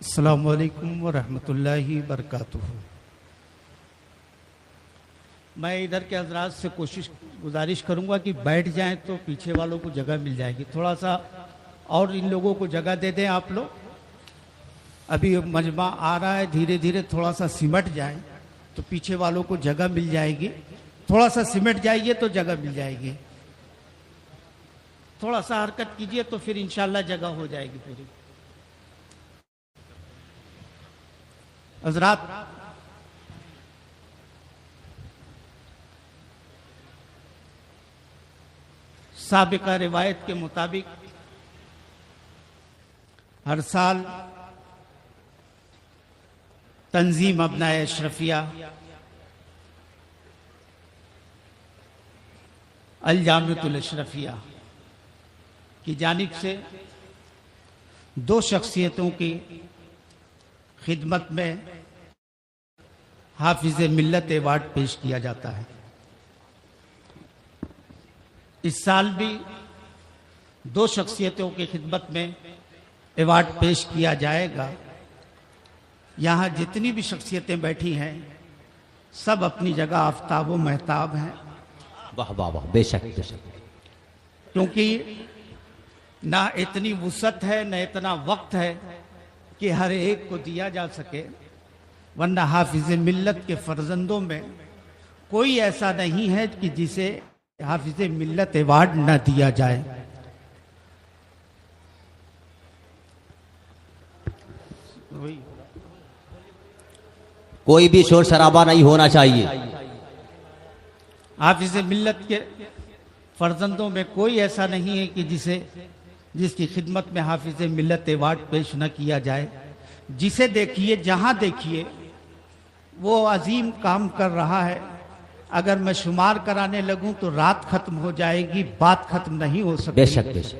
السلام علیکم ورحمۃ اللہ وبرکاتہ۔ میں ادھر کے حضرات سے گزارش کروں گا کہ بیٹھ جائیں تو پیچھے والوں کو جگہ مل جائے گی، تھوڑا سا اور ان لوگوں کو جگہ دے دیں آپ لوگ۔ ابھی مجمع آ رہا ہے، دھیرے دھیرے تھوڑا سا سمٹ جائیں تو پیچھے والوں کو جگہ مل جائے گی، تھوڑا سا سمٹ جائیے تو جگہ مل جائے گی، تھوڑا سا حرکت کیجئے تو پھر انشاءاللہ جگہ ہو جائے گی پوری۔ حضرات سابقہ روایت کے مطابق ہر سال تنظیم ابنائے اشرفیہ الجامعۃ الاشرفیہ کی جانب سے دو شخصیتوں کی خدمت میں حافظ ملت ایوارڈ پیش کیا جاتا ہے۔ اس سال بھی دو شخصیتوں کی خدمت میں ایوارڈ پیش کیا جائے گا۔ یہاں جتنی بھی شخصیتیں بیٹھی ہیں سب اپنی جگہ آفتاب و مہتاب ہیں۔ واہ واہ واہ، بے شک بے شک۔ کیونکہ نہ اتنی وسعت ہے نہ اتنا وقت ہے کہ ہر ایک کو دیا جا سکے، ورنہ حافظ ملت کے فرزندوں میں کوئی ایسا نہیں ہے کہ جسے حافظ ملت ایوارڈ نہ دیا جائے۔ کوئی بھی شور شرابہ نہیں ہونا چاہیے۔ حافظ ملت کے فرزندوں میں کوئی ایسا نہیں ہے کہ جس کی خدمت میں حافظ ملت ایوارڈ پیش نہ کیا جائے۔ جسے دیکھیے، جہاں دیکھیے، وہ عظیم کام کر رہا ہے۔ اگر میں شمار کرانے لگوں تو رات ختم ہو جائے گی، بات ختم نہیں ہو سکتی۔ بے شک بے شک۔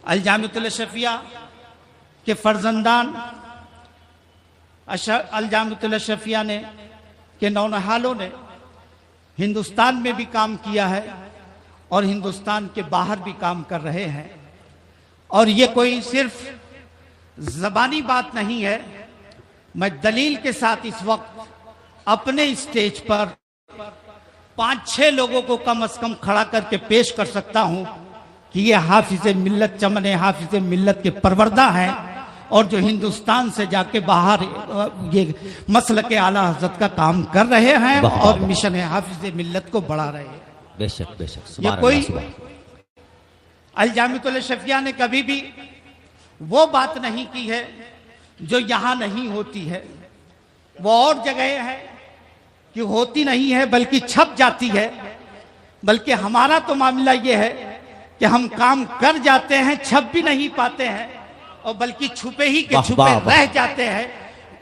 الجامعۃ الاشرفیہ کے فرزندان الجامعۃ الاشرفیہ نے کے نونہالوں نے ہندوستان میں بھی کام کیا ہے اور ہندوستان کے باہر بھی کام کر رہے ہیں، اور یہ کوئی صرف زبانی بات نہیں ہے۔ میں دلیل کے ساتھ اس وقت اپنے اسٹیج پر 5-6 لوگوں کو کم از کم کھڑا کر کے پیش کر سکتا ہوں کہ یہ حافظ ملت چمن حافظ ملت کے پروردہ ہیں، اور جو ہندوستان سے جا کے باہر یہ مسلک اعلیٰ حضرت کا کام کر رہے ہیں اور مشن حافظ ملت کو بڑھا رہے ہیں۔ بے شک بے شک۔ یہ کوئی الجامعۃ الاشرفیہ نے کبھی بھی وہ بات نہیں کی ہے جو یہاں نہیں ہوتی ہے۔ وہ اور جگہ ہے کہ ہوتی نہیں ہے بلکہ چھپ جاتی ہے، بلکہ ہمارا تو معاملہ یہ ہے کہ ہم کام کر جاتے ہیں، چھپ بھی نہیں پاتے ہیں، اور بلکہ چھپے ہی کے چھپے رہ جاتے ہیں۔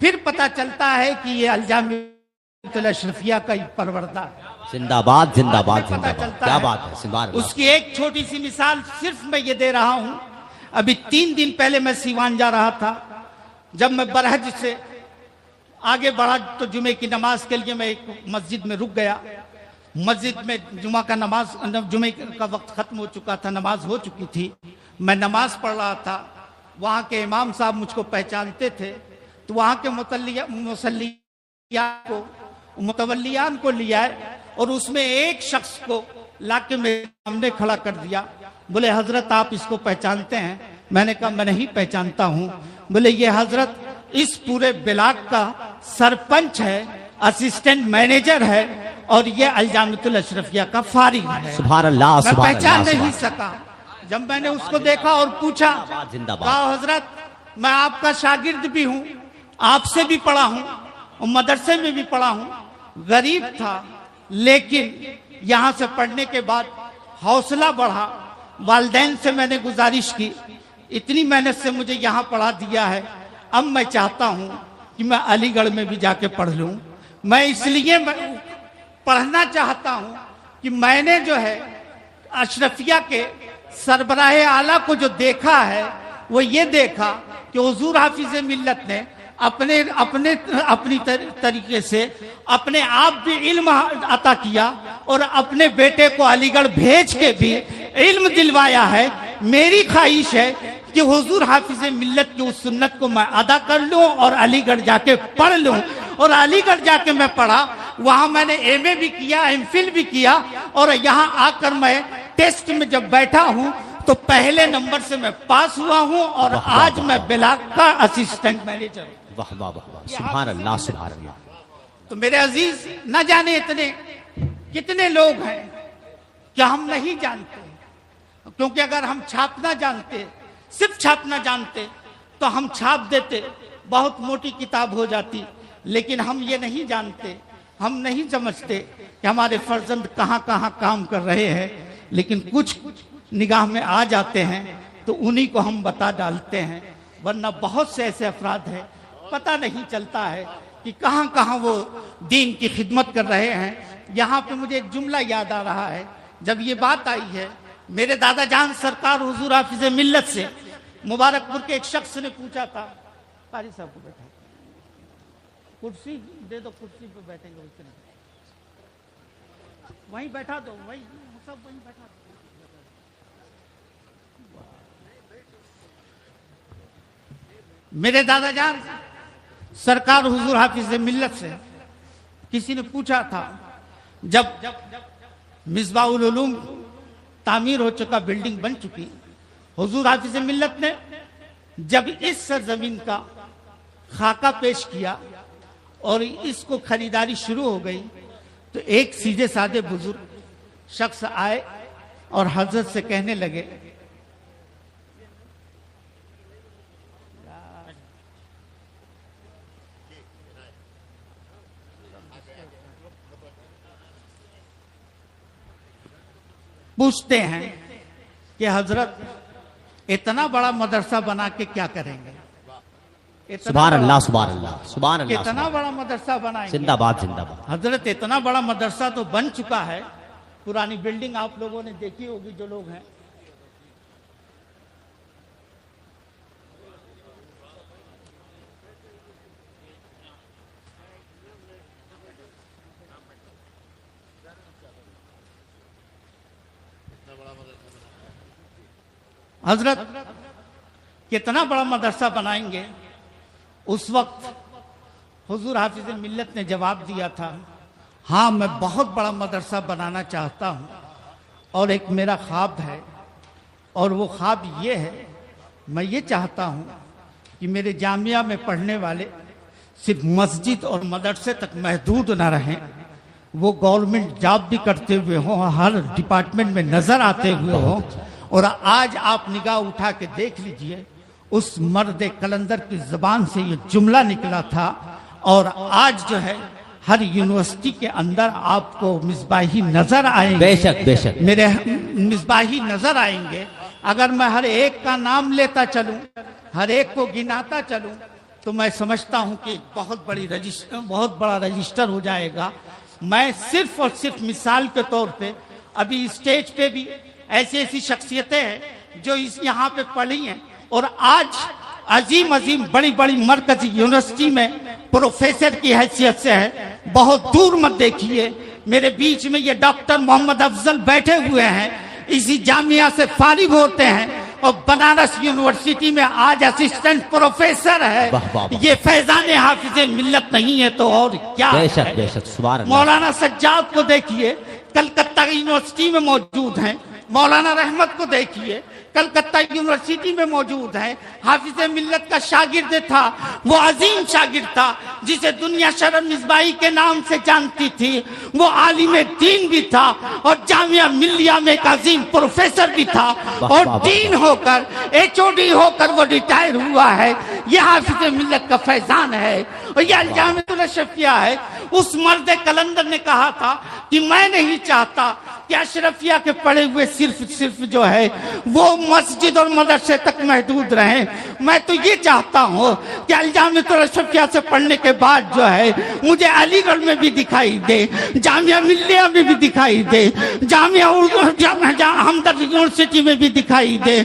پھر پتہ چلتا ہے کہ یہ الجامعۃ الاشرفیہ کا پروردہ ہے۔ زندہ باد زندہ باد زندہ باد، کیا بات ہے، سبحان اللہ۔ اس کی ایک چھوٹی سی مثال صرف میں یہ دے رہا ہوں۔ ابھی 3 دن پہلے میں سیوان جا رہا تھا۔ جب میں برحج سے آگے بڑھا تو جمعے کی نماز کے لیے میں ایک مسجد میں رک گیا۔ مسجد میں جمعے کا وقت ختم ہو چکا تھا، نماز ہو چکی تھی۔ میں نماز پڑھ رہا تھا، وہاں کے امام صاحب مجھ کو پہچانتے تھے، تو وہاں کے متولیان کو لیا اور اس میں ایک شخص کو لا کے میرے سامنے کھڑا کر دیا۔ بولے حضرت آپ اس کو پہچانتے ہیں؟ میں نے کہا میں نہیں پہچانتا ہوں۔ بولے یہ حضرت اس پورے بلاک کا سرپنچ ہے، اسسٹنٹ مینیجر ہے، اور یہ الجامعۃ الاشرفیہ کا فارغ ہے۔ سبحان اللہ میں سبحان پہچان اللہ نہیں سکا۔ جب میں نے اس کو دیکھا اور پوچھا، کہا حضرت میں آپ کا شاگرد بھی ہوں، آپ سے بھی پڑھا ہوں اور مدرسے میں بھی پڑھا ہوں۔ غریب تھا لیکن یہاں سے پڑھنے کے بعد حوصلہ بڑھا۔ والدین سے میں نے گزارش کی، اتنی محنت سے مجھے یہاں پڑھا دیا ہے، اب میں چاہتا ہوں کہ میں علی گڑھ میں بھی جا کے پڑھ لوں۔ میں اس لیے پڑھنا چاہتا ہوں کہ میں نے جو ہے اشرفیہ کے سربراہ اعلیٰ کو جو دیکھا ہے وہ یہ دیکھا کہ حضور حافظ ملت نے اپنی طریقے سے اپنے آپ بھی علم عطا کیا اور اپنے بیٹے کو علی گڑھ بھیج کے بھی علم دلوایا ہے۔ میری خواہش ہے کہ حضور حافظ ملت کی اس سنت کو میں ادا کر لوں اور علی گڑھ جا کے پڑھ لوں. اور علی گڑھ جا کے میں پڑھا, وہاں میں نے ایم اے بھی کیا, ایم فل بھی کیا, اور یہاں آ کر میں ٹیسٹ میں جب بیٹھا ہوں تو پہلے نمبر سے میں پاس ہوا ہوں, اور آج میں بلاک کا اسسٹنٹ مینیجر ہوں. واہ واہ واہ, سبحان اللہ سبحان اللہ. تو میرے عزیز, نہ جانے اتنے کتنے لوگ ہیں کہ ہم نہیں جانتے, کیونکہ اگر ہم چھاپنا جانتے, صرف چھاپنا جانتے, تو ہم چھاپ دیتے, بہت موٹی کتاب ہو جاتی. لیکن ہم یہ نہیں جانتے, ہم نہیں سمجھتے کہ ہمارے فرزند کہاں کہاں کام کر رہے ہیں. لیکن کچھ نگاہ میں آ جاتے ہیں تو انہی کو ہم بتا ڈالتے ہیں, ورنہ بہت سے ایسے افراد ہیں پتہ نہیں چلتا ہے کہ کہاں کہاں وہ دین کی خدمت کر رہے ہیں. یہاں پہ مجھے ایک جملہ یاد آ رہا ہے, جب یہ بات آئی ہے, میرے دادا جان سرکار حضور حافظ ملت سے مبارک پور کے ایک شخص نے پوچھا تھا, قاری صاحب کو بیٹھا, کرسی دے دو, کرسی پہ بیٹھیں گے, وہیں بیٹھا دو, وہیں سب وہیں بیٹھا دو. میرے دادا جان سرکار حضور حافظ ملت سے کسی نے پوچھا تھا, جب مصباح العلوم تعمیر ہو چکا, بلڈنگ بن چکی, حضور حافظ ملت نے جب اس سرزمین کا خاکہ پیش کیا اور اس کو خریداری شروع ہو گئی, تو ایک سیدھے سادے بزرگ شخص آئے اور حضرت سے کہنے لگے, پوچھتے ہیں کہ حضرت اتنا بڑا مدرسہ بنا کے کیا کریں گے؟ سبحان اللہ سبحان اللہ سبحان اللہ. اتنا بڑا مدرسہ بنائیں گے. زندہ باد زندہ باد. حضرت اتنا بڑا مدرسہ تو بن چکا ہے, پرانی بلڈنگ آپ لوگوں نے دیکھی ہوگی جو لوگ ہیں. حضرت کتنا بڑا مدرسہ بنائیں گے؟ اس وقت حضور حافظ ملت نے جواب دیا تھا, ہاں میں بہت بڑا مدرسہ بنانا چاہتا ہوں, اور ایک میرا خواب ہے, اور وہ خواب یہ ہے, میں یہ چاہتا ہوں کہ میرے جامعہ میں پڑھنے والے صرف مسجد اور مدرسے تک محدود نہ رہیں, وہ گورنمنٹ جاب بھی کرتے ہوئے ہوں, ہر ڈپارٹمنٹ میں نظر آتے ہوئے ہوں. اور آج آپ نگاہ اٹھا کے دیکھ لیجئے, اس مرد قلندر کی زبان سے یہ جملہ نکلا تھا, اور آج جو ہے ہر یونیورسٹی کے اندر آپ کو مصباحی نظر آئیں گے. بے شک بے شک میرے مصباحی نظر آئیں گے. اگر میں ہر ایک کا نام لیتا چلوں, ہر ایک کو گناتا چلوں, تو میں سمجھتا ہوں کہ بہت بڑا رجسٹر ہو جائے گا. میں صرف اور صرف مثال کے طور پہ, ابھی اسٹیج پہ بھی ایسی شخصیتیں ہیں جو یہاں پہ پڑھی ہیں, اور آج عظیم عظیم بڑی بڑی مرکزی یونیورسٹی میں پروفیسر کی حیثیت سے ہے. بہت دور مت دیکھیے, میرے بیچ میں یہ ڈاکٹر محمد افضل بیٹھے ہوئے ہیں, اسی جامعہ سے فارغ ہوتے ہیں, اور بنارس یونیورسٹی میں آج اسسٹنٹ پروفیسر ہے. یہ فیضان حافظ ملت نہیں ہے تو اور کیا بے شک ہے؟ بے شک سبحان اللہ. مولانا سجاد کو دیکھیے, کلکتہ یونیورسٹی میں موجود ہیں. مولانا رحمت کو دیکھیے, کلکتہ یونیورسٹی میں موجود ہے. حافظ ملت کا شاگرد تھا, وہ عظیم شاگرد تھا جسے دنیا شرم مصباحی کے نام سے جانتی تھی. وہ عالم دین بھی تھا, اور جامعہ ملیہ میں ایک عظیم پروفیسر بھی تھا, اور ڈین ہو کر HOD ہو کر وہ ریٹائر ہوا ہے. یہ حافظ ملت کا فیضان ہے, اور یہ الجامعۃ الاشرفیہ ہے. اس مرد قلندر نے کہا تھا کہ میں نہیں چاہتا کہ اشرفیہ کے پڑھے ہوئے صرف جو ہے وہ مسجد اور مدرسے تک محدود رہیں. میں تو یہ چاہتا ہوں کہ الجامعۃ الاشرفیہ سے پڑھنے کے بعد جو ہے مجھے علی گڑھ میں بھی دکھائی دے, جامعہ ملیہ میں بھی دکھائی دے, جامعہ ہمدرد یونیورسٹی میں بھی دکھائی دے,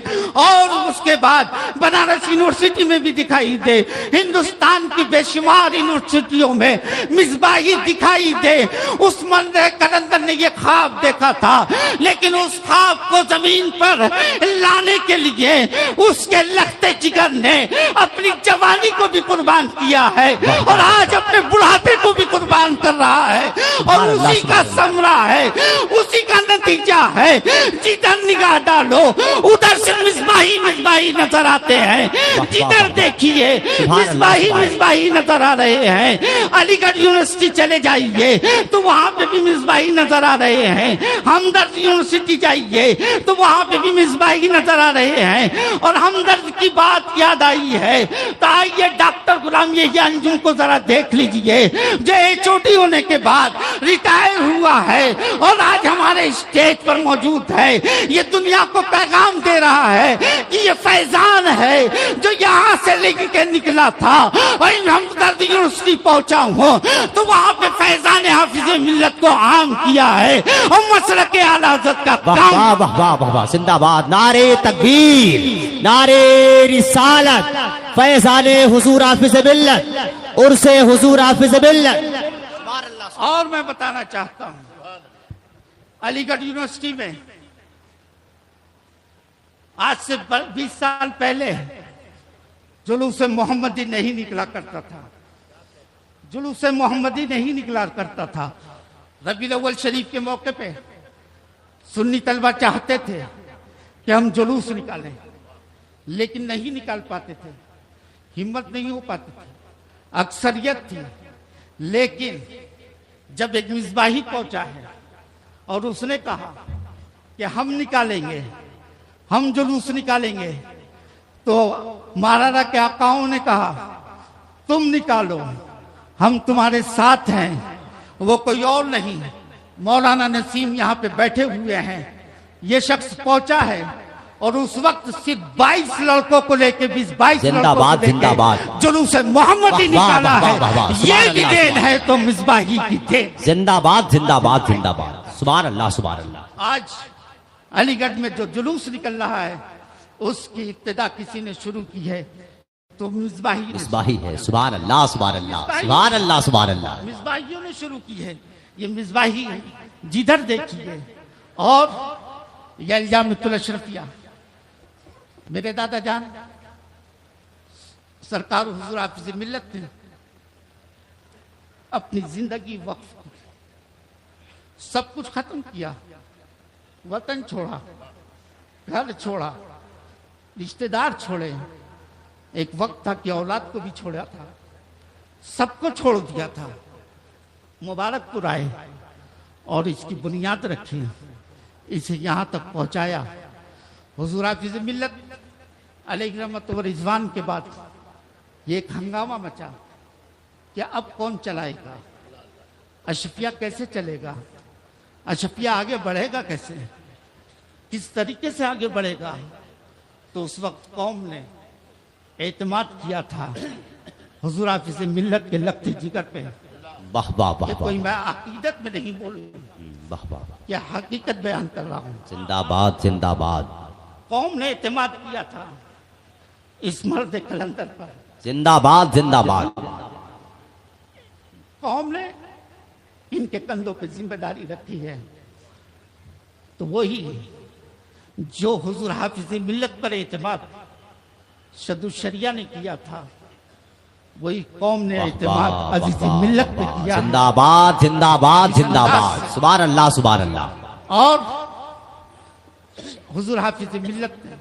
اور اس کے بعد بنارس یونیورسٹی میں بھی دکھائی دے. ہندوستان کی بے شمار یونیورسٹیوں میں مصباحی دکھائی دے. اس مرد قلندر نے یہ خواب دیکھا دیکھا تھا، لیکن اس خواب کو زمین پر لانے کے لیے اس کے لختے جگر نے اپنی جوانی کو بھی قربان کیا ہے اور آج اپنے بڑھاپے کو بھی قربان کر رہا ہے، اور اسی کا ثمرہ ہے، اسی کا نتیجہ ہے۔ جدھر نگاہ ڈالو ادھر سے مصباحی مصباحی نظر آتے ہیں، جدھر دیکھیے مصباحی مصباحی نظر آ رہے ہیں۔ علی گڑھ یونیورسٹی چلے جائیے تو وہاں پہ بھی مصباحی نظر آ رہے ہیں، ہمدرد یونیورسٹی جائیے تو وہاں پہ بھی مصباحی نظر آ رہے ہیں۔ اور ہمدرد کی بات یاد آئی ہے تو آئیے ڈاکٹر غلام یحییٰ انجم کو ذرا دیکھ لیجئے، جو چھوٹی ہونے کے بعد ریٹائر ہوا ہے اور آج ہمارے اسٹیج پر موجود ہے۔ یہ دنیا کو پیغام دے رہا ہے کہ یہ فیضان ہے جو یہاں سے لے کے نکلا تھا، اور ہمدرد یونیورسٹی پہنچا ہوں تو وہاں پہ فیضان حافظ ملت کو عام کیا ہے اور مسلک اعلی حضرت کا واہ کام۔ واہ واہ واہ واہ واہ، زندہ باد، نعرے تکبیر، نعرے رسالت، فیضان حضور حافظ ملت، عرس حضور حافظ ملت۔ اور میں بتانا چاہتا ہوں، علی گڑھ یونیورسٹی میں آج سے 20 سال پہلے جلوس محمدی نہیں نکلا کرتا تھا، جلوس محمدی نہیں نکلا کرتا تھا۔ ربیع الاول شریف کے موقع پہ سنی طلبہ چاہتے تھے کہ ہم جلوس نکالیں، لیکن نہیں نکال پاتے تھے، ہمت نہیں ہو پاتی تھی، اکثریت تھی۔ لیکن جب ایک مصباحی پہنچا ہے اور اس نے کہا کہ ہم نکالیں گے، ہم جلوس نکالیں گے، تو مولانا کے آقاؤں نے کہا تم نکالو، ہم تمہارے ساتھ ہیں، وہ کوئی اور نہیں، مولانا نسیم یہاں پہ بیٹھے ہوئے ہیں۔ یہ شخص پہنچا ہے اور اس وقت صرف 22 لڑکوں کو لے کے 22 زندہ لڑکوں باد، کو لے زندہ باد۔ کے جلوس محمدی واہ، واہ، نکالا واہ، واہ، واہ، ہے۔ سبحان یہ بھی اللہ، دین ہے تو مصباحی کی دین۔ زندہ باد، زندہ باد، زندہ باد، سبحان اللہ، سبحان اللہ۔ آج علی گڑھ میں جو جلوس نکل رہا ہے اس کی ابتدا کسی نے شروع کی ہے تو مصباحی نے، مصباحی ہے، سبحان اللہ، سبحان اللہ، سبحان اللہ، سبحان اللہ۔ مصباحیوں نے شروع کی ہے۔ یہ مصباحی جدھر دیکھیے، اور یہ الجامۃ الاشرفیہ، میرے دادا جان سرکار حضور حافظ ملت نے اپنی زندگی وقف کی، سب کچھ ختم کیا، وطن چھوڑا، گھر چھوڑا، رشتہ دار چھوڑے، ایک وقت تھا کہ اولاد کو بھی چھوڑا تھا، سب کو چھوڑ دیا تھا، مبارک پور آئے اور اس کی بنیاد رکھی، اسے یہاں تک پہنچایا۔ حضور حافظ ملت علیہ رحمت و رضوان کے بعد یہ ایک ہنگامہ مچا کہ اب کون چلائے گا، اشرفیہ کیسے چلے گا، اشرفیہ آگے بڑھے گا کیسے، کس طریقے سے آگے بڑھے گا۔ تو اس وقت قوم نے اعتماد کیا تھا حضور حافظ ملت کے لخت جگر پہ۔ واہ واہ واہ یہ واہ، کوئی میں عقیدت میں نہیں بول رہا ہوں، واہ واہ واہ، یہ حقیقت بیان کر رہا ہوں۔ زندہ باد، زندہ باد، قوم نے اعتماد کیا تھا اس مرد کلندر پر، زندہ باد، زندہ باد۔ قوم نے ان کے کندھوں پہ ذمہ داری رکھی ہے، تو وہی جو حضور حافظ ملت پر اعتماد شد الشریعہ نے کیا تھا، وہی قوم نے اعتماد واہ، عزیز واہ، ملت پہ واہ، کیا ہے۔ زندہ باد، زندہ باد، زندہ باد، سبحان اللہ، سبحان اللہ۔ اور حضور حافظ ملت نے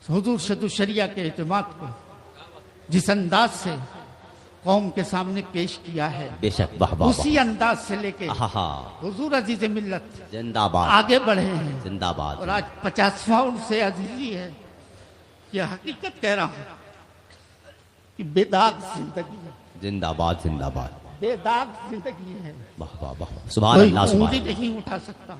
حضور شد الشریعہ کے اعتماد کو جس انداز سے قوم کے سامنے پیش کیا ہے، بے شک، واہ واہ، اسی انداز سے لے کے ہاں، حضور عزیز ملت زندہ باد، آگے بڑھے ہیں، زندہ باد۔ اور آج 50واں سے عزیزی ہے۔ یہ حقیقت کہہ رہا ہوں کہ بے داغ زندگی ہے، زندہ باد، زندہ باد، بے داغ زندگی ہے، واہ واہ واہ، سبحان کوئی اللہ، سبحان انگلی اللہ، نہیں اٹھا سکتا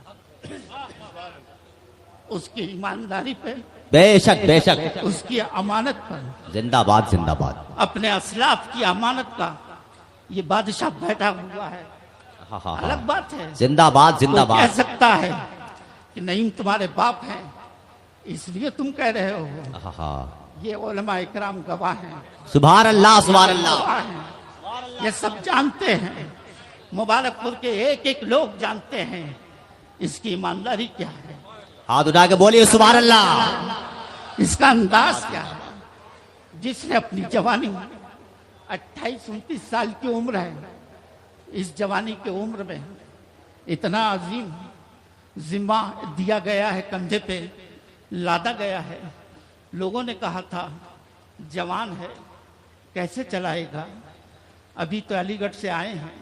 اس کی ایمانداری پہ، بے شک، بے شک، اس کی امانت پر، زندہ باد، زندہ باد، اپنے اسلاف کی امانت کا یہ بادشاہ بیٹھا ہوا ہے۔ ہاں ہاں ہاں، الگ بات ہے زندہ باد، زندہ کوئی باد، کہہ سکتا ہے کہ نہیں تمہارے باپ ہیں اس لیے تم کہہ رہے ہو، ہاں ہاں، یہ علماء اکرام گواہ ہیں، سبحان اللہ، سبحان اللہ، گواہ ہیں، یہ سب جانتے ہیں، مبارک پور کے ایک ایک لوگ جانتے ہیں اس کی ایمانداری کیا ہے، ہاتھ اٹھا کے بولیے سبحان اللہ. اس کا انداز کیا ہے. جس نے اپنی جوانی میں 28-29 سال کی عمر ہے، اس جوانی کی عمر میں اتنا عظیم ذمہ دیا گیا ہے، کندھے پہ لادا گیا ہے. لوگوں نے کہا تھا جوان ہے کیسے چلائے گا، ابھی تو علی گڑھ سے آئے ہیں،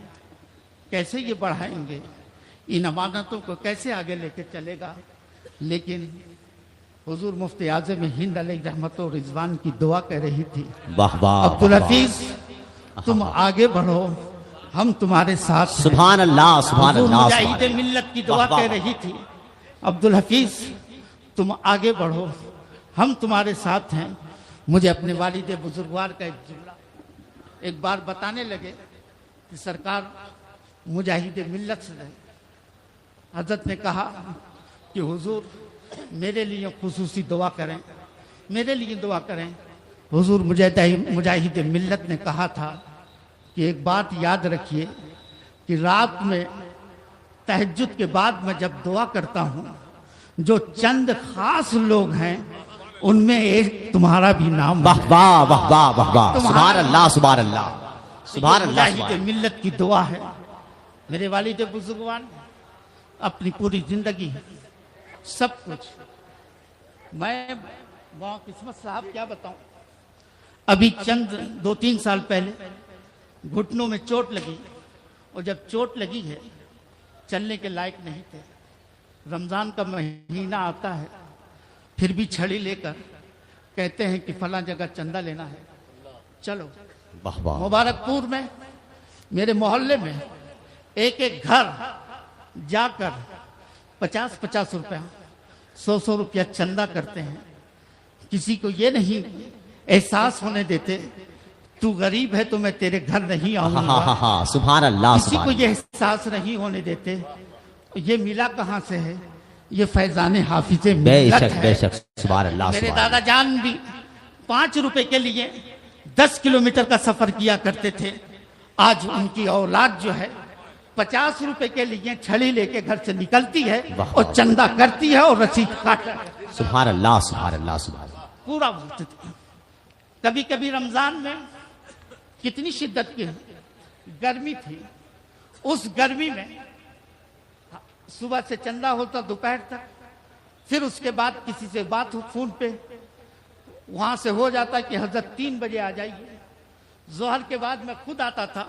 کیسے یہ بڑھائیں گے، ان امانتوں کو کیسے آگے لے کے چلے گا. لیکن حضور مفتی اعظم ہند علیہ رحمت و رضوان کی دعا کہہ رہی تھی، واہ واہ عبدالحفیظ تم آگے بڑھو، ہم تمہارے ساتھ ہیں. سبحان اللہ سبحان حضور اللہ مجاہد ملت کی دعا کہہ رہی تھی، عبدالحفیظ تم آگے بڑھو، ہم تمہارے ساتھ ہیں. مجھے اپنے والد بزرگوار کا ایک جملہ ایک بار بتانے لگے کہ سرکار مجاہد ملت سے رہے. حضرت نے کہا کہ حضور میرے لیے خصوصی دعا کریں، میرے لیے دعا کریں. حضور مجاہد ملت نے کہا تھا کہ ایک بات یاد رکھیے کہ رات میں تہجد کے بعد میں جب دعا کرتا ہوں، جو چند خاص لوگ ہیں ان میں ایک تمہارا بھی نام. واہ واہ واہ واہ واہ واہ سبحان اللہ سبحان اللہ سبحان اللہ. مجاہد ملت کی دعا ہے. میرے والد بزرگوار اپنی پوری زندگی سب کچھ، میں وہاں قسمت صاحب کیا بتاؤں، ابھی چند 2-3 سال پہلے گھٹنوں میں چوٹ لگی، اور جب چوٹ لگی ہے چلنے کے لائق نہیں تھے. رمضان کا مہینہ آتا ہے، پھر بھی چھڑی لے کر کہتے ہیں کہ فلاں جگہ چندہ لینا ہے، چلو. واہ واہ مبارک پور میں میرے محلے میں ایک ایک گھر جا کر 50-50 روپیہ 100 روپیہ چندہ کرتے ہیں. کسی کو یہ نہیں احساس ہونے دیتے تو غریب ہے تو میں تیرے گھر نہیں آؤں گا. سبحان اللہ کسی کو یہ احساس نہیں ہونے دیتے. یہ ملا کہاں سے ہے؟ یہ فیضان حافظ بے ملت شک بے ہے. شک سبحان اللہ میرے سبحان دادا جان بھی 5 روپے کے لیے 10 کلومیٹر کا سفر کیا کرتے تھے. آج ان کی اولاد جو ہے 50 روپے کے لیے چھڑی لے کے گھر سے نکلتی ہے اور چندہ کرتی ہے اور رسید کاٹتی ہے. سبحان اللہ سبحان اللہ سبحان اللہ. پورا وقت کبھی کبھی رمضان میں کتنی شدت کی گرمی تھی، اس گرمی میں صبح سے چندہ ہوتا دوپہر تک، پھر اس کے بعد کسی سے بات ہو فون پہ، وہاں سے ہو جاتا کہ حضرت 3 بجے آ جائیے. ظہر کے بعد میں خود آتا تھا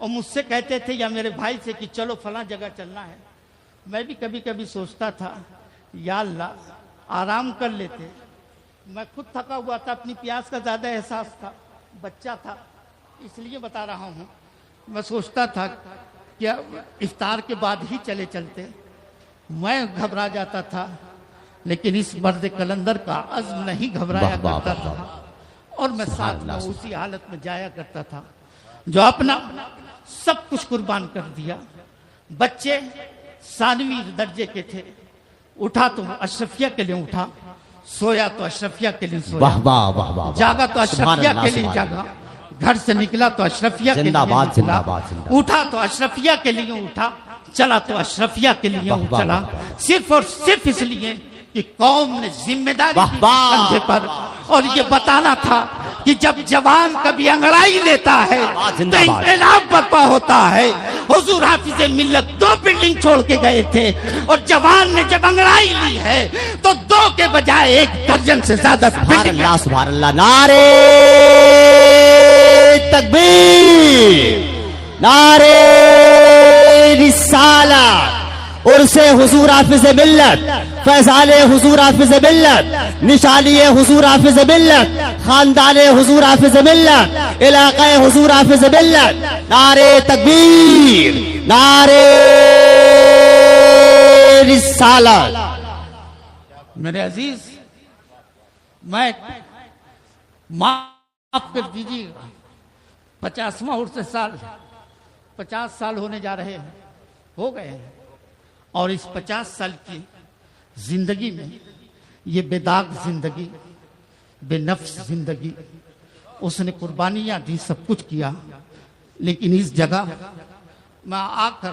اور مجھ سے کہتے تھے یا میرے بھائی سے کہ چلو فلاں جگہ چلنا ہے. میں بھی کبھی کبھی سوچتا تھا یا اللہ آرام کر لیتے. میں خود تھکا ہوا تھا، اپنی پیاس کا زیادہ احساس تھا، بچہ تھا، اس لیے بتا رہا ہوں. میں سوچتا تھا کہ افطار کے بعد ہی چلے چلتے. میں گھبرا جاتا تھا، لیکن اس مرد کلندر کا عزم نہیں گھبرایا کرتا تھا، اور میں ساتھ میں اسی حالت میں جایا کرتا تھا. جو اپنا سب کچھ قربان کر دیا. بچے ثانوی درجے کے تھے، اٹھا تو اشرفیہ کے لیے اٹھا، سویا تو اشرفیہ کے لیے سویا، جاگا تو اشرفیہ کے لیے جاگا، گھر سے نکلا تو اشرفیہ کے لیے نکلا، اٹھا تو اشرفیہ کے لیے اٹھا، چلا تو اشرفیہ کے لیے چلا، صرف اور صرف اس لیے کہ قوم نے ذمہ داری دی کندھے پر، اور یہ بتانا تھا کہ جب جوان کبھی انگڑائی لیتا ہے تو انقلاب برپا ہوتا ہے. حضور حافظ ملت 2 بلڈنگ چھوڑ کے گئے تھے، اور جوان نے جب انگڑائی لی ہے تو 2 کے بجائے 1 درجن سے زیادہ. سبحان اللہ سبحان اللہ. نعرے تکبیر، نعرے رسالت. عرس حضور حافظ ملت، فیضان حضور حافظ ملت، نشانی حضور حافظ ملت، خاندان حضور حافظ ملت، علاقہ حضور حافظ ملت. نعرے تکبیر، نعرے رسالت. میرے عزیز، میں معاف کر دیجیے گا، 50واں عرس سال 50 سال ہونے جا رہے ہیں، ہو گئے ہیں. اور اس 50 سال کی زندگی میں یہ بے داغ زندگی، بے نفس زندگی، اس نے قربانیاں دی، سب کچھ کیا. لیکن اس جگہ میں آ کر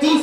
30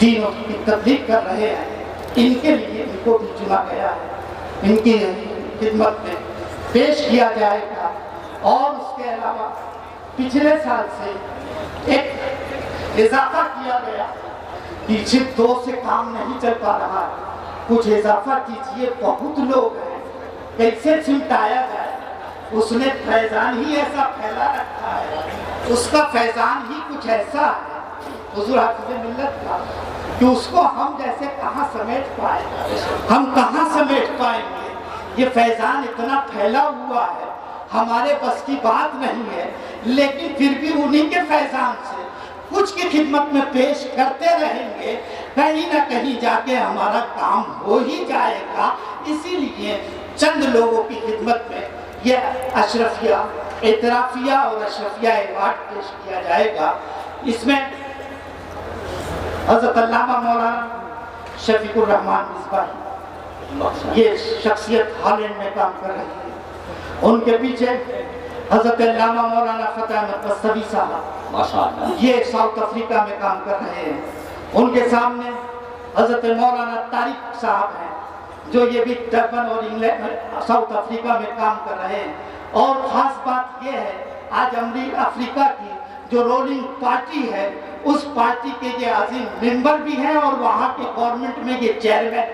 دینوں کی تبلیغ کر رہے ہیں، ان کے لیے ان کو بھی چنا گیا ہے، ان کی خدمت میں پیش کیا جائے گا۔ اور اس کے علاوہ پچھلے سال سے ایک اضافہ کیا گیا کہ صرف 2 سے کام نہیں چل پا رہا، کچھ اضافہ کیجیے، بہت لوگ ہیں، کیسے سمٹایا جائے۔ اس نے فیضان ہی ایسا پھیلا رکھا ہے، اس کا فیضان ہی کچھ ایسا ہے حضور حافظ ملت کا کہ اس کو ہم جیسے کہاں سمیٹ پائیں، ہم کہاں سمیٹ پائیں گے۔ یہ فیضان اتنا پھیلا ہوا ہے، ہمارے بس کی بات نہیں ہے، لیکن پھر بھی انہی کے فیضان سے کچھ کی خدمت میں پیش کرتے رہیں گے، کہیں نہ کہیں جا کے ہمارا کام ہو ہی جائے گا۔ اسی لیے چند لوگوں کی خدمت میں یہ اشرفیہ اعترافیہ اور اشرفیہ ایوارڈ پیش کیا جائے گا۔ اس میں حضرت علامہ مولانا شفیق الرحمان مصباحی، یہ شخصیت ہالینڈ میں کام کر رہی ہے، ان کے پیچھے حضرت علامہ مولانا فتح احمد بستوی صاحب، یہ ساؤتھ افریقہ میں کام کر رہے ہیں، ان کے سامنے حضرت مولانا طارق صاحب ہیں جو یہ بھی ڈربن اور انگلینڈ ساؤتھ افریقہ میں کام کر رہے ہیں۔ اور خاص بات یہ ہے آج افریقہ کی جو رولنگ پارٹی ہے اس پارٹی کے یہ عظیم ممبر بھی ہیں اور وہاں کے گورنمنٹ میں یہ چیئرمین۔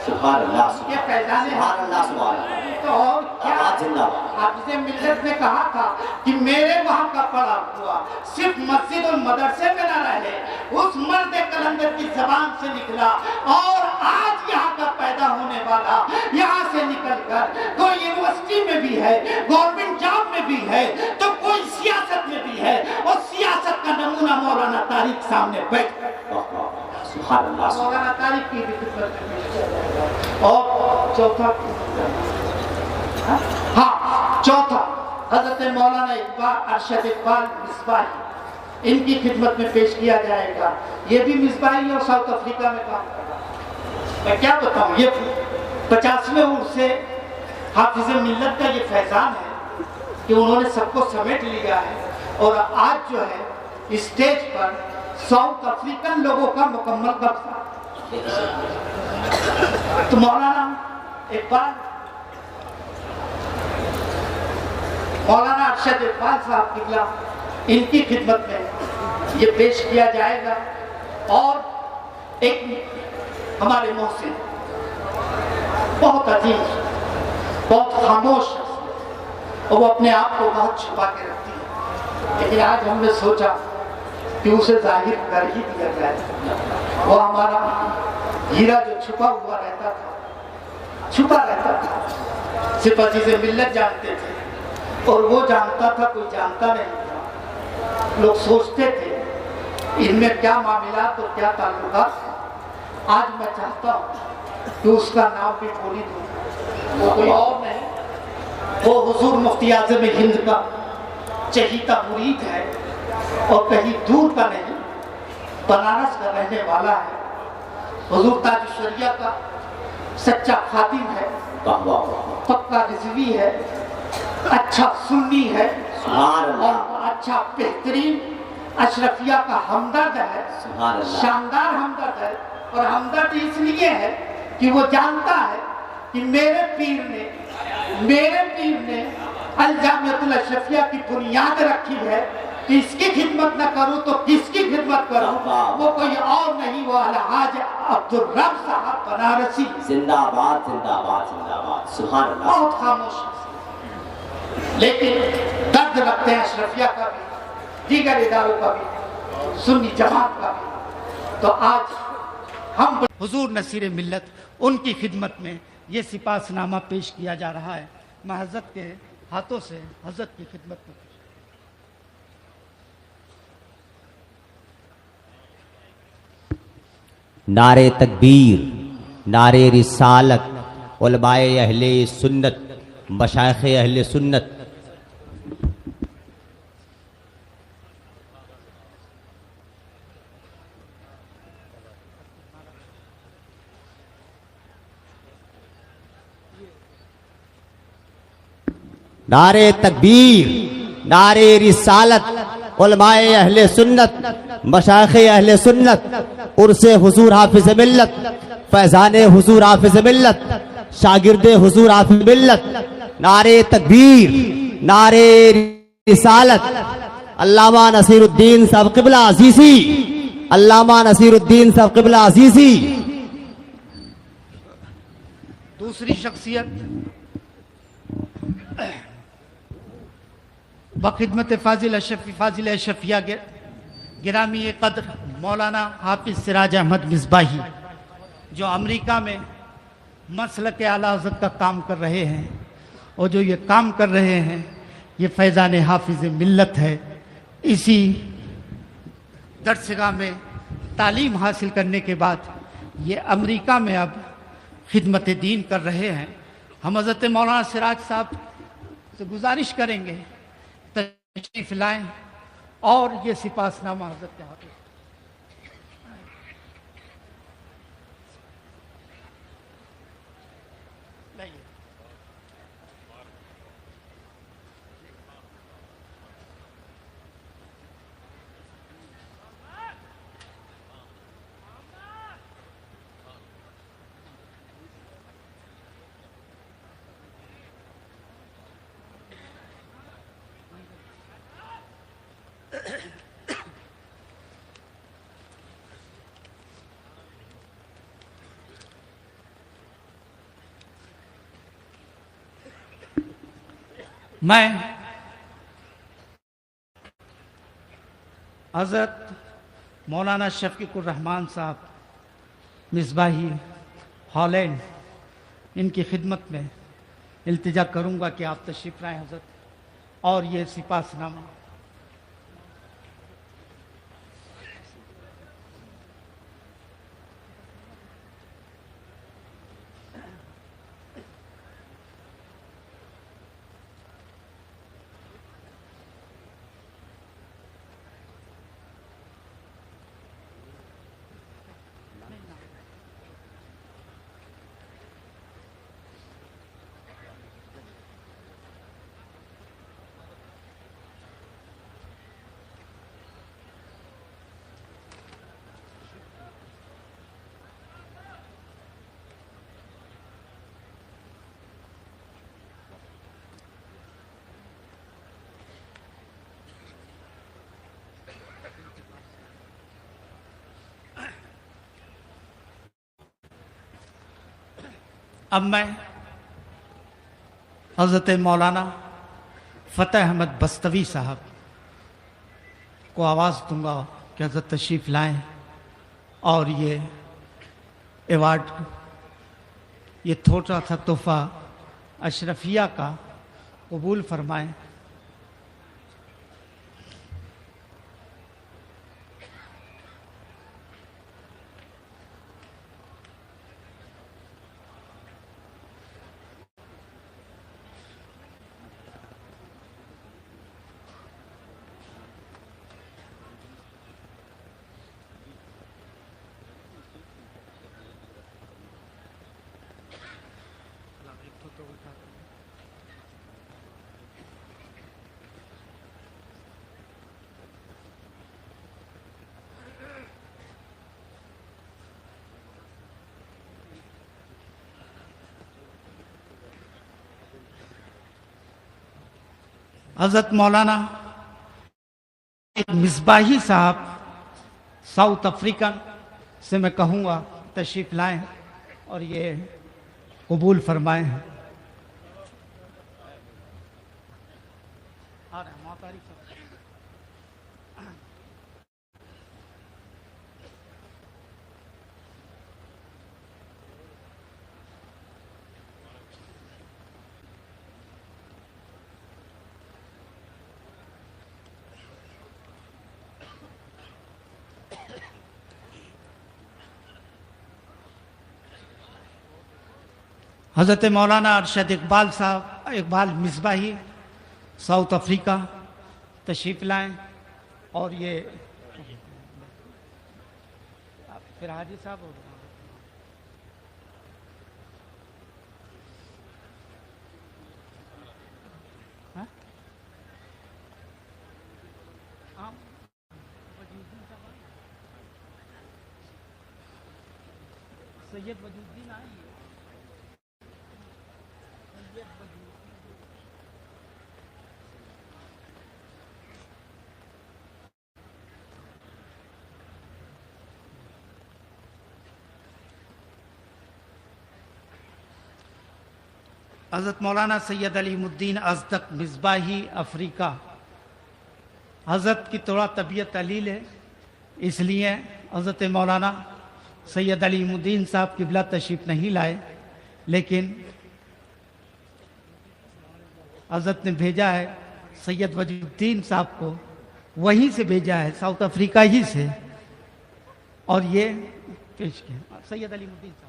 سبحان اللہ، یہ فیضان سبحان اللہ، سبحان اللہ۔ تو اور کیا حافظ ملت نے کہا تھا کہ میرے وہاں کا پڑا ہوا صرف مسجد اور مدرسے میں نہ رہے، اس مرد کلندر کی زبان سے نکلا، اور آج یہاں کا پیدا ہونے والا یہاں سے نکل کر کوئی یونیورسٹی میں بھی ہے، گورنمنٹ جاب میں بھی ہے، تو کوئی سیاست میں بھی ہے، اور سیاست کا نمونہ مولانا طارق سامنے بیٹھ سبحان اللہ۔ مولانا طارق کی بھی خدمت میں پیش کیا جائے گا۔ اور چوتھا حضرت مولانا اقبال ارشد اقبال مصباحی، ان کی خدمت میں پیش کیا جائے گا۔ یہ بھی مصباحی اور ساؤتھ افریقہ میں کام کر رہا ہے۔ میں کیا بتاؤں، یہ 50ویں عرس سے حافظ ملت کا یہ فیضان ہے کہ انہوں نے سب کو سمیٹ لیا ہے، اور آج جو ہے اسٹیج پر ساؤتھ افریقن لوگوں کا مکمل قبضہ۔ تو مولانا اقبال، مولانا ارشد اقبال صاحب قبلہ، ان کی خدمت میں یہ پیش کیا جائے گا۔ اور ایک ہمارے محسن، بہت عظیم، بہت خاموش، اور وہ اپنے آپ کو بہت چھپا کے رکھتی ہے، لیکن آج ہم نے سوچا کہ اسے ظاہر کر ہی دیا جائے۔ وہ ہمارا ہیرا جو چھپا ہوا رہتا تھا، چھپا رہتا تھا، صرف عزیز ملت جانتے تھے، اور وہ جانتا تھا، کوئی جانتا نہیں تھا۔ لوگ سوچتے تھے ان میں کیا معاملات اور کیا تعلقات ہیں۔ آج میں چاہتا ہوں کہ اس کا نام بھی بولی دوں، وہ کوئی اور نہیں، وہ حضور مفتی اعظم ہند کا چہیتا مرید ہے، اور کہیں دور کا نہیں، بنارس کا رہنے والا ہے، حضور تاج الشریعہ کا سچا خادم ہے، پکا رضوی ہے، اچھا سنی ہے، اور اچھا بہترین اشرفیہ کا ہمدرد ہے، شاندار ہمدرد ہے۔ اور ہمدرد اس لیے ہے کہ وہ جانتا ہے کہ میرے پیر نے الجامعۃ الاشرفیہ کی بنیاد رکھی ہے، کہ اس کی خدمت نہ کروں تو کس کی خدمت کروں؟ وہ کوئی اور نہیں، وہ الحاج عبدالرب صاحب بنارسی۔ زندہ باد، زندہ باد، زندہ باد، سبحان اللہ۔ بہت خاموش ہے، لیکن درد رکھتے ہیں اشرفیہ کا بھی، دیگر اداروں کا بھی، سنی جماعت کا بھی۔ تو آج ہم حضور نصیر ملت، ان کی خدمت میں یہ سپاس نامہ پیش کیا جا رہا ہے۔ میں حضرت کے ہاتھوں سے حضرت کی خدمت میں نعرے تکبیر، نعرے رسالت، علماء اہل سنت، مشائخ اہل سنت، نعرے تکبیر، نعرے رسالت، علماء اہل سنت، مشائخ اہل سنت، عرس حضور حافظ ملت، فیضان حضور حافظ ملت، شاگرد حضور حافظ ملت، نعرے تکبیر، نعرے رسالت۔ علامہ نصیر الدین صاحب قبلہ عزیزی، علامہ نصیر الدین صاحب قبلہ عزیزی۔ دوسری شخصیت بخدمت فاضل اشرفیہ گرامی قدر مولانا حافظ سراج احمد مصباحی، جو امریکہ میں مسلک اعلیٰ حضرت کا کام کر رہے ہیں، اور جو یہ کام کر رہے ہیں یہ فیضان حافظ ملت ہے۔ اسی درسگاہ میں تعلیم حاصل کرنے کے بعد یہ امریکہ میں اب خدمت دین کر رہے ہیں۔ ہم حضرت مولانا سراج صاحب سے گزارش کریں گے تشریف لائیں اور یہ سپاس نامہ حضرت کے حافظ لائیے۔ میں حضرت مولانا شفیق الرحمان صاحب مصباحی ہالینڈ، ان کی خدمت میں التجا کروں گا کہ آپ تشریف لائیں حضرت، اور یہ سپاس نامہ۔ اب میں حضرت مولانا فتح احمد بستوی صاحب کو آواز دوں گا کہ حضرت تشریف لائیں اور یہ ایوارڈ، یہ تھوڑا سا تحفہ اشرفیہ کا قبول فرمائیں۔ حضرت مولانا مصباحی صاحب ساؤتھ افریقن سے میں کہوں گا تشریف لائیں اور یہ قبول فرمائیں۔ حضرت مولانا ارشد اقبال صاحب، اقبال مصباحی ساؤتھ افریقہ تشریف لائیں اور یہ پھر حاجی صاحب ہو سید وجود الدین آئیں گے. حضرت مولانا سید علیم الدین ازدق مصباحی افریقہ. حضرت کی تھوڑا طبیعت علیل ہے، اس لیے حضرت مولانا سید علیم الدین صاحب قبلہ تشریف نہیں لائے، لیکن حضرت نے بھیجا ہے سید وجود الدین صاحب کو، وہیں سے بھیجا ہے، ساؤتھ افریقہ ہی سے، اور یہ پیش کیا سید علیم الدین صاحب.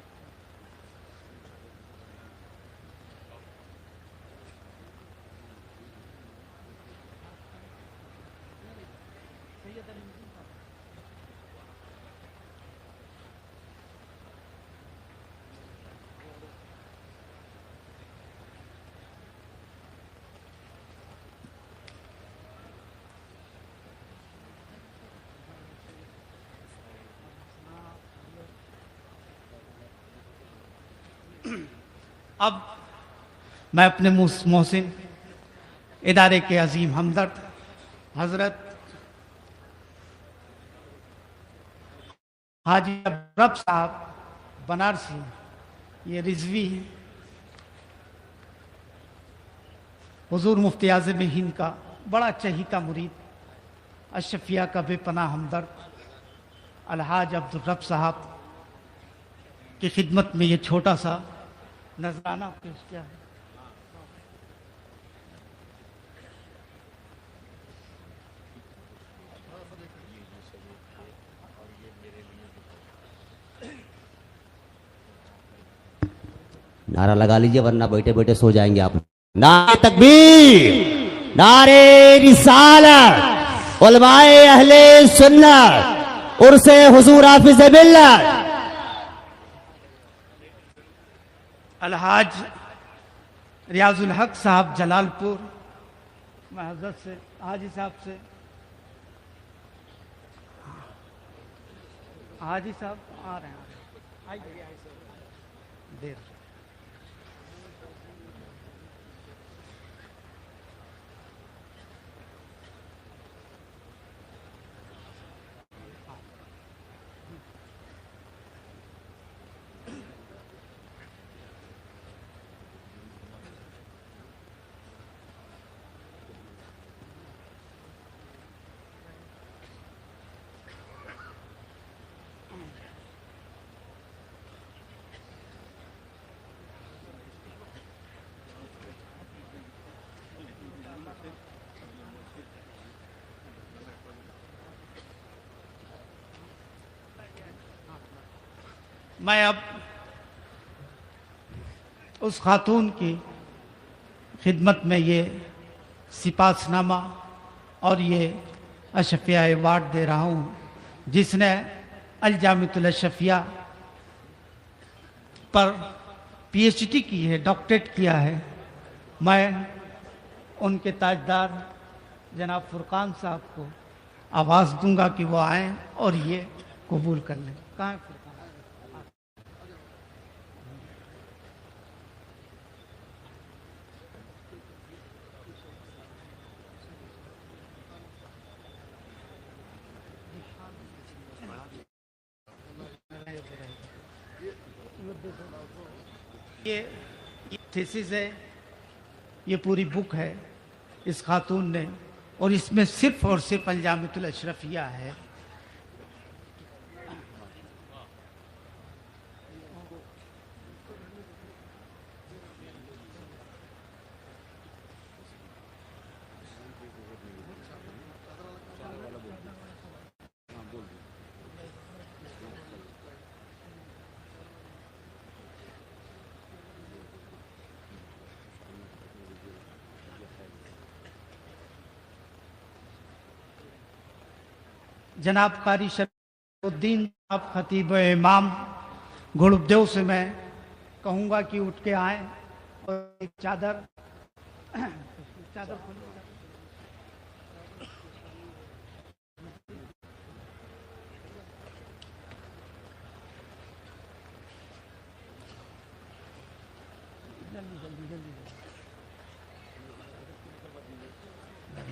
اب میں اپنے محسن ادارے کے عظیم ہمدرد حضرت حاجی رب صاحب بنارسی، یہ رضوی ہیں، حضور مفتی اعظم ہند کا بڑا چہیتا مرید، اشرفیہ کا بے پناہ ہمدرد الحاج عبدالرب صاحب کی خدمت میں یہ چھوٹا سا نذرانہ پیش کیا ہے. نعرہ لگا لیجئے ورنہ بیٹھے بیٹھے سو جائیں گے آپ. نعرہ تکبیر، نعرہ رسالت، علماء اہل سنت، عرس حضور حافظ ملت. الحاج ریاض الحق صاحب جلال پور، میں حضرت سے حاجی صاحب سے، حاجی صاحب آ رہے ہیں، آئیے دیر. میں اب اس خاتون کی خدمت میں یہ سپاس نامہ اور یہ اشرفیہ ایوارڈ دے رہا ہوں، جس نے الجامعۃ الاشرفیہ پر پی ایچ ڈی کی ہے، ڈاکٹریٹ کیا ہے. میں ان کے تاجدار جناب فرقان صاحب کو آواز دوں گا کہ وہ آئیں اور یہ قبول کر لیں. کہاں ہے فرقان؟ یہ تھیسس ہے، یہ پوری بک ہے اس خاتون نے، اور اس میں صرف اور صرف الجامعۃ الاشرفیہ ہے. جناب قاری شریف الدین صاحب خطیب امام گھوڑدیو سے میں کہوں گا کہ اٹھ کے آئیں اور ایک چادر کھولیں.